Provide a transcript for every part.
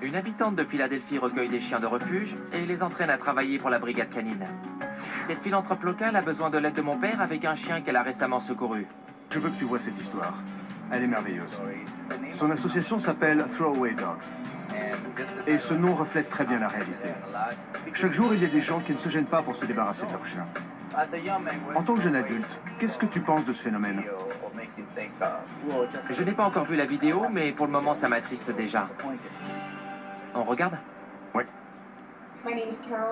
Une habitante de Philadelphie recueille des chiens de refuge et les entraîne à travailler pour la brigade canine. Cette philanthrope locale a besoin de l'aide de mon père avec un chien qu'elle a récemment secouru. Je veux que tu vois cette histoire. Elle est merveilleuse. Son association s'appelle Throwaway Dogs. Et ce nom reflète très bien la réalité. Chaque jour, il y a des gens qui ne se gênent pas pour se débarrasser de leurs chiens. En tant que jeune adulte, qu'est-ce que tu penses de ce phénomène? Je n'ai pas encore vu la vidéo, mais pour le moment, ça m'attriste déjà. On regarde? Oui.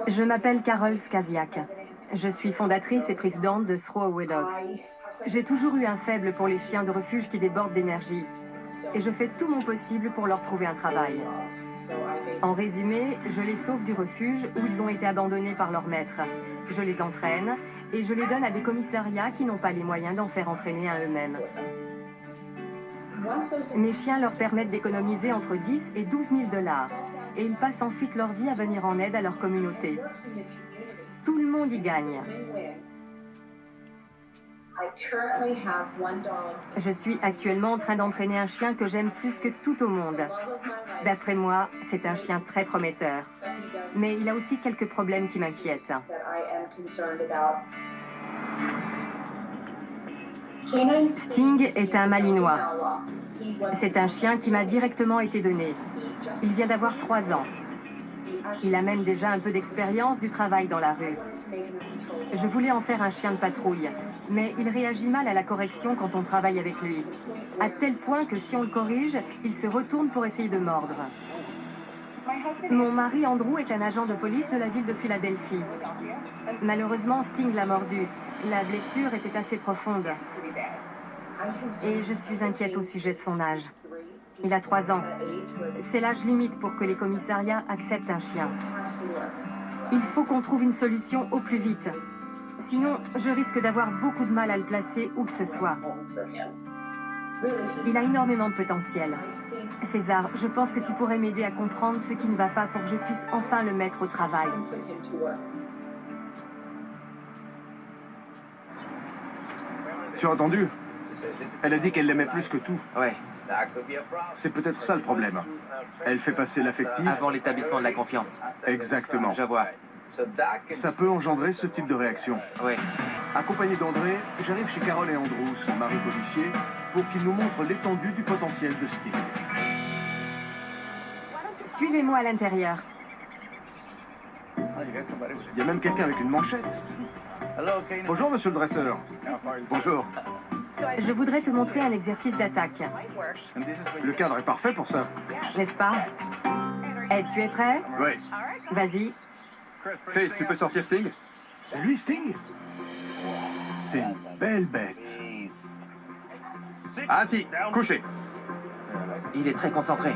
Je m'appelle Carol Skaziak. Je suis fondatrice et présidente de Throwaway Dogs. J'ai toujours eu un faible pour les chiens de refuge qui débordent d'énergie. Et je fais tout mon possible pour leur trouver un travail. En résumé, je les sauve du refuge où ils ont été abandonnés par leur maître. Je les entraîne et je les donne à des commissariats qui n'ont pas les moyens d'en faire entraîner à eux-mêmes. Mes chiens leur permettent d'économiser entre 10 et 12 000 $. Et ils passent ensuite leur vie à venir en aide à leur communauté. Tout le monde y gagne. Je suis actuellement en train d'entraîner un chien que j'aime plus que tout au monde. D'après moi, c'est un chien très prometteur. Mais il a aussi quelques problèmes qui m'inquiètent. Sting est un Malinois. C'est un chien qui m'a directement été donné. Il vient d'avoir 3 ans. Il a même déjà un peu d'expérience du travail dans la rue. Je voulais en faire un chien de patrouille, mais il réagit mal à la correction quand on travaille avec lui. À tel point que si on le corrige, il se retourne pour essayer de mordre. Mon mari Andrew est un agent de police de la ville de Philadelphie. Malheureusement, Sting l'a mordu. La blessure était assez profonde. Et je suis inquiète au sujet de son âge. Il a 3 ans. C'est l'âge limite pour que les commissariats acceptent un chien. Il faut qu'on trouve une solution au plus vite. Sinon, je risque d'avoir beaucoup de mal à le placer où que ce soit. Il a énormément de potentiel. César, je pense que tu pourrais m'aider à comprendre ce qui ne va pas pour que je puisse enfin le mettre au travail. Tu as entendu? Elle a dit qu'elle l'aimait plus que tout. Ouais, C'est peut-être ça le problème. Elle fait passer l'affectif... avant l'établissement de la confiance. Exactement. Je vois. Ça peut engendrer ce type de réaction. Ouais. Accompagné d'André, j'arrive chez Carol et Andrew, son mari policier, pour qu'ils nous montrent l'étendue du potentiel de Sting. Suivez-moi à l'intérieur. Il y a même quelqu'un avec une manchette. Bonjour, monsieur le dresseur. Bonjour. Je voudrais te montrer un exercice d'attaque. Le cadre est parfait pour ça. N'est-ce pas? Ed, tu es prêt? Oui. Vas-y. Chris, tu peux sortir Sting? C'est lui, Sting? C'est une belle bête. Assis, couché. Il est très concentré.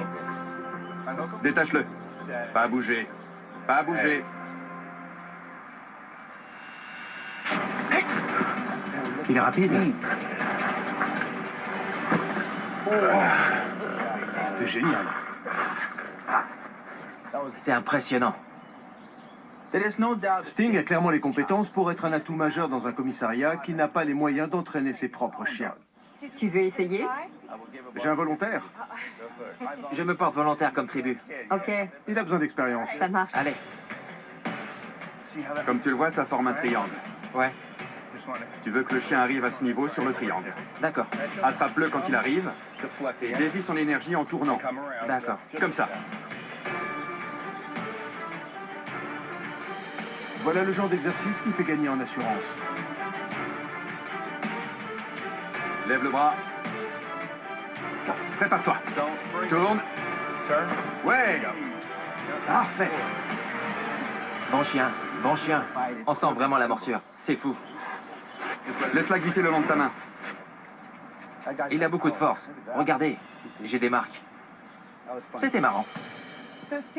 Détache-le. Pas bouger. Pas bouger. Il est rapide. C'était génial. C'est impressionnant. Sting a clairement les compétences pour être un atout majeur dans un commissariat qui n'a pas les moyens d'entraîner ses propres chiens. Tu veux essayer? J'ai un volontaire. Je me porte volontaire comme tribu. Ok, Il a besoin d'expérience. ça marche. Allez. Comme tu le vois, ça forme un triangle. Ouais, Tu veux que le chien arrive à ce niveau sur le triangle. d'accord. Attrape-le quand il arrive et dévie son énergie en tournant. D'accord. Comme ça. Voilà le genre d'exercice qui fait gagner en assurance. Lève le bras. Prépare-toi. Tourne. Ouais. Parfait. Bon chien, bon chien. On sent vraiment la morsure. C'est fou. Laisse-la glisser le long de ta main. Il a beaucoup de force. Regardez, j'ai des marques. C'était marrant.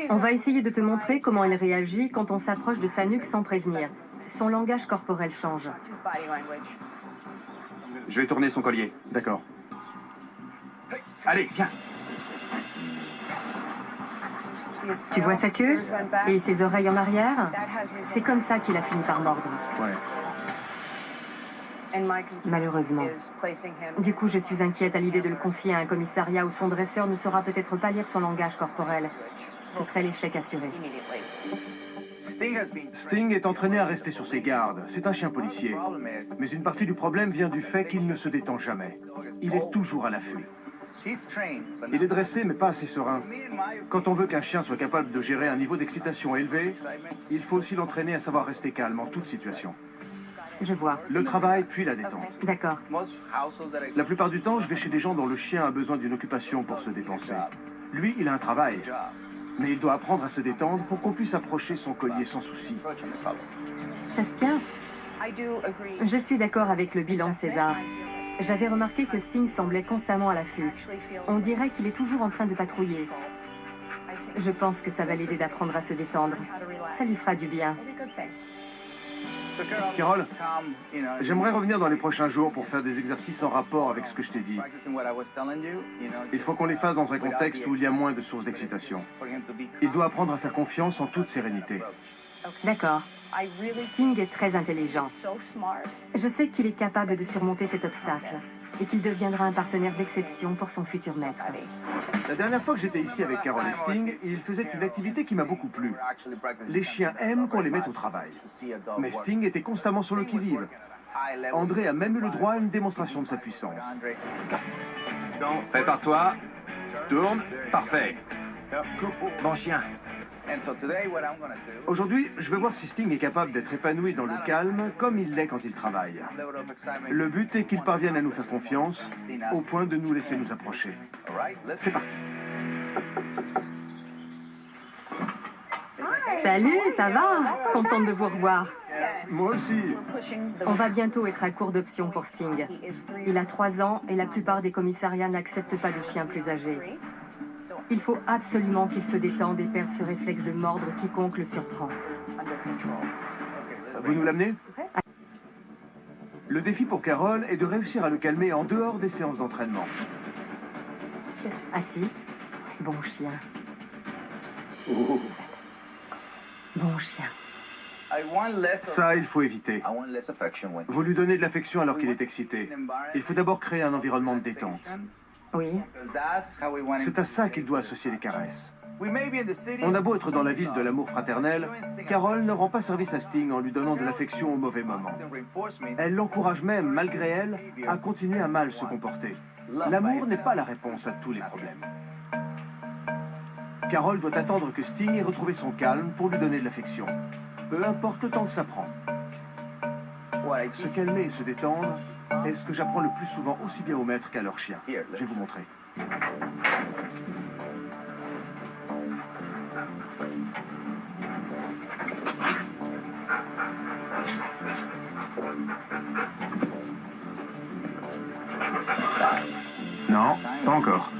On va essayer de te montrer comment il réagit quand on s'approche de sa nuque sans prévenir. Son langage corporel change. Je vais tourner son collier. D'accord. Allez, viens. Tu vois sa queue? Et ses oreilles en arrière? C'est comme ça qu'il a fini par mordre. Ouais. Malheureusement. Du coup, je suis inquiète à l'idée de le confier à un commissariat où son dresseur ne saura peut-être pas lire son langage corporel. Ce serait l'échec assuré. Sting est entraîné à rester sur ses gardes. C'est un chien policier. Mais une partie du problème vient du fait qu'il ne se détend jamais. Il est toujours à l'affût. Il est dressé, mais pas assez serein. Quand on veut qu'un chien soit capable de gérer un niveau d'excitation élevé, il faut aussi l'entraîner à savoir rester calme en toute situation. Je vois. Le travail, puis la détente. D'accord. La plupart du temps, je vais chez des gens dont le chien a besoin d'une occupation pour se dépenser. Lui, il a un travail. Mais il doit apprendre à se détendre pour qu'on puisse approcher son collier sans souci. Ça se tient? Je suis d'accord avec le bilan de César. J'avais remarqué que Sting semblait constamment à l'affût. On dirait qu'il est toujours en train de patrouiller. Je pense que ça va l'aider d'apprendre à se détendre. Ça lui fera du bien. Carol, j'aimerais revenir dans les prochains jours pour faire des exercices en rapport avec ce que je t'ai dit. Il faut qu'on les fasse dans un contexte où il y a moins de sources d'excitation. Il doit apprendre à faire confiance en toute sérénité. D'accord. Sting est très intelligent. Je sais qu'il est capable de surmonter cet obstacle et qu'il deviendra un partenaire d'exception pour son futur maître. La dernière fois que j'étais ici avec Carol et Sting, ils faisaient une activité qui m'a beaucoup plu. Les chiens aiment qu'on les mette au travail. Mais Sting était constamment sur le qui-vive. André a même eu le droit à une démonstration de sa puissance. Prépare-toi. Tourne. Parfait. Bon chien. Aujourd'hui, je vais voir si Sting est capable d'être épanoui dans le calme comme il l'est quand il travaille. Le but est qu'il parvienne à nous faire confiance au point de nous laisser nous approcher. C'est parti. Salut, ça va? Contente de vous revoir. Moi aussi. On va bientôt être à court d'options pour Sting. Il a 3 ans et la plupart des commissariats n'acceptent pas de chiens plus âgés. Il faut absolument qu'il se détende et perde ce réflexe de mordre quiconque le surprend. Vous nous l'amenez? Le défi pour Carol est de réussir à le calmer en dehors des séances d'entraînement. Assis. Bon chien. Bon chien. Ça, il faut éviter. Vous lui donnez de l'affection alors qu'il est excité. Il faut d'abord créer un environnement de détente. Oui. C'est à ça qu'il doit associer les caresses. On a beau être dans la ville de l'amour fraternel, Carol ne rend pas service à Sting en lui donnant de l'affection au mauvais moment. Elle l'encourage même, malgré elle, à continuer à mal se comporter. L'amour n'est pas la réponse à tous les problèmes. Carol doit attendre que Sting ait retrouvé son calme pour lui donner de l'affection. Peu importe le temps que ça prend. Se calmer et se détendre est ce que j'apprends le plus souvent aussi bien aux maîtres qu'à leurs chiens. Je vais vous montrer. Non, pas encore.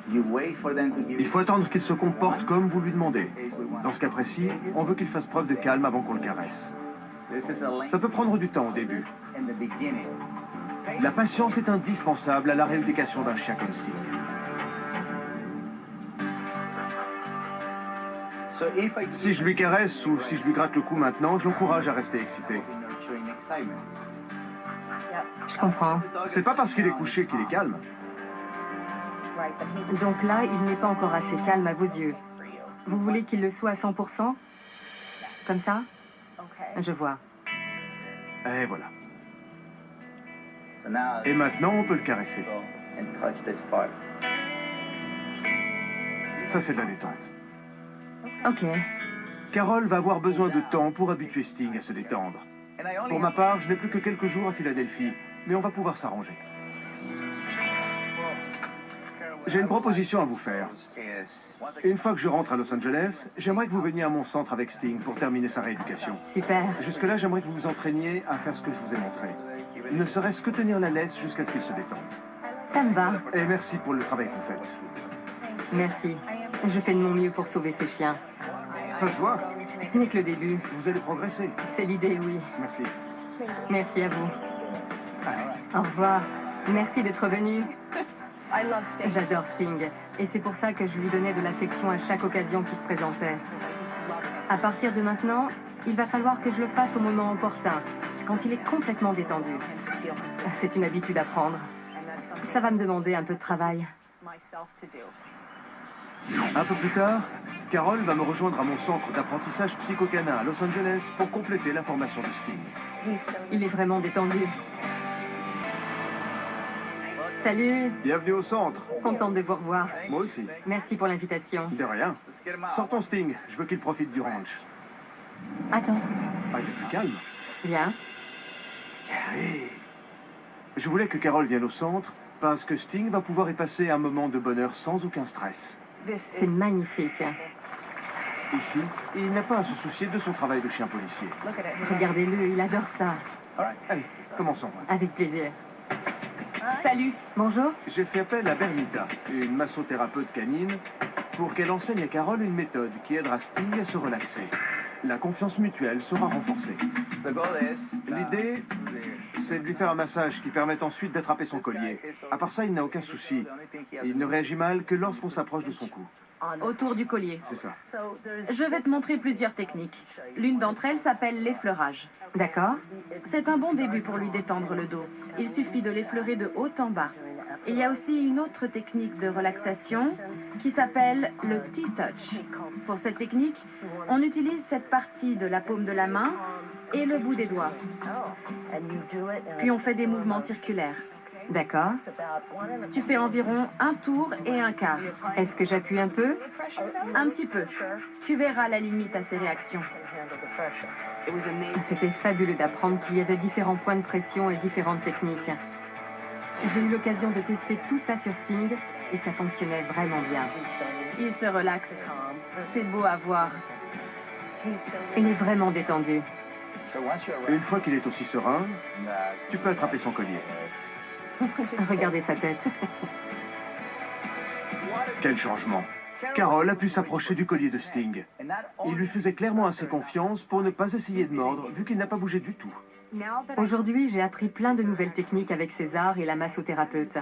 Il faut attendre qu'il se comporte comme vous lui demandez. Dans ce cas précis, on veut qu'il fasse preuve de calme avant qu'on le caresse. Ça peut prendre du temps au début. La patience est indispensable à la rééducation d'un chien comme Sting. Si je lui caresse ou si je lui gratte le cou maintenant, je l'encourage à rester excité. Je comprends. C'est pas parce qu'il est couché qu'il est calme. Donc là, il n'est pas encore assez calme à vos yeux. Vous voulez qu'il le soit à 100%? Comme ça? Je vois. Et voilà. Et maintenant, on peut le caresser. Ça, c'est de la détente. Ok. Carol va avoir besoin de temps pour habituer Sting à se détendre. Pour ma part, je n'ai plus que quelques jours à Philadelphie, mais on va pouvoir s'arranger. J'ai une proposition à vous faire. Une fois que je rentre à Los Angeles, j'aimerais que vous veniez à mon centre avec Sting pour terminer sa rééducation. Super. Jusque-là, j'aimerais que vous vous entraîniez à faire ce que je vous ai montré. Ne serait-ce que tenir la laisse jusqu'à ce qu'il se détende. Ça me va. Et merci pour le travail que vous faites. Merci. Je fais de mon mieux pour sauver ces chiens. Ça se voit. Ce n'est que le début. Vous allez progresser. C'est l'idée, oui. Merci. Merci à vous. Allez. Au revoir. Merci d'être venu. J'adore Sting. Et c'est pour ça que je lui donnais de l'affection à chaque occasion qui se présentait. À partir de maintenant, il va falloir que je le fasse au moment opportun, quand il est complètement détendu. C'est une habitude à prendre. Ça va me demander un peu de travail. Un peu plus tard, Carol va me rejoindre à mon centre d'apprentissage psychocanin à Los Angeles pour compléter la formation de Sting. Il est vraiment détendu. Salut, Bienvenue au centre. contente de vous revoir. Moi aussi. Merci pour l'invitation. De rien. Sortons Sting, je veux qu'il profite du ranch. Attends, Ah, il est plus calme. viens. Hey. Je voulais que Carol vienne au centre parce que Sting va pouvoir y passer un moment de bonheur sans aucun stress. C'est magnifique. Ici, il n'a pas à se soucier de son travail de chien policier. Regardez-le, il adore ça. Allez, commençons. Avec plaisir. Salut. Bonjour. J'ai fait appel à Bernita, une massothérapeute canine, pour qu'elle enseigne à Carol une méthode qui aidera Sting à se relaxer. La confiance mutuelle sera renforcée. L'idée, c'est de lui faire un massage qui permette ensuite d'attraper son collier. À part ça, il n'a aucun souci. Il ne réagit mal que lorsqu'on s'approche de son cou. Autour du collier. C'est ça. Je vais te montrer plusieurs techniques. L'une d'entre elles s'appelle l'effleurage. D'accord. C'est un bon début pour lui détendre le dos. Il suffit de l'effleurer de haut en bas. Il y a aussi une autre technique de relaxation qui s'appelle le T-touch. Pour cette technique, on utilise cette partie de la paume de la main et le bout des doigts. Puis on fait des mouvements circulaires. D'accord. Tu fais environ un tour et un quart. Est-ce que j'appuie un peu? Un petit peu. Tu verras la limite à ces réactions. C'était fabuleux d'apprendre qu'il y avait différents points de pression et différentes techniques. J'ai eu l'occasion de tester tout ça sur Sting et ça fonctionnait vraiment bien. Il se relaxe. C'est beau à voir. Il est vraiment détendu. Une fois qu'il est aussi serein, tu peux attraper son collier. Regardez sa tête. Quel changement. Carol a pu s'approcher du collier de Sting. Il lui faisait clairement assez confiance pour ne pas essayer de mordre, vu qu'il n'a pas bougé du tout. Aujourd'hui, j'ai appris plein de nouvelles techniques avec César et la massothérapeute.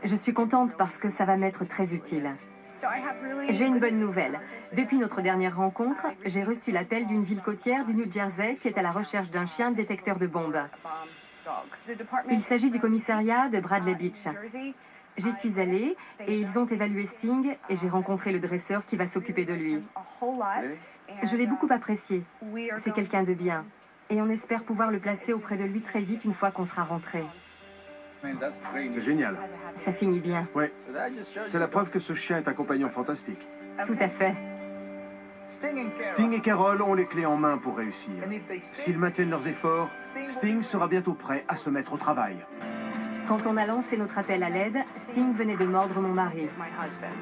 Je suis contente parce que ça va m'être très utile. J'ai une bonne nouvelle. Depuis notre dernière rencontre, j'ai reçu l'appel d'une ville côtière du New Jersey qui est à la recherche d'un chien détecteur de bombes. Il s'agit du commissariat de Bradley Beach. J'y suis allée et ils ont évalué Sting et j'ai rencontré le dresseur qui va s'occuper de lui. Je l'ai beaucoup apprécié. C'est quelqu'un de bien. Et on espère pouvoir le placer auprès de lui très vite une fois qu'on sera rentré. C'est génial. Ça finit bien. Oui, c'est la preuve que ce chien est un compagnon fantastique. Tout à fait. Sting et Carol ont les clés en main pour réussir. S'ils maintiennent leurs efforts, Sting sera bientôt prêt à se mettre au travail. Quand on a lancé notre appel à l'aide, Sting venait de mordre mon mari.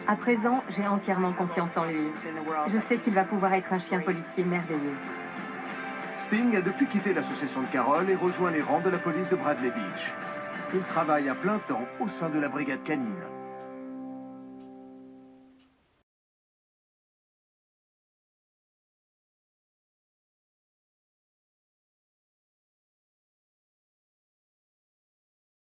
À présent, j'ai entièrement confiance en lui. Je sais qu'il va pouvoir être un chien policier merveilleux. Sting a depuis quitté l'association de Carol et rejoint les rangs de la police de Bradley Beach. Il travaille à plein temps au sein de la brigade canine.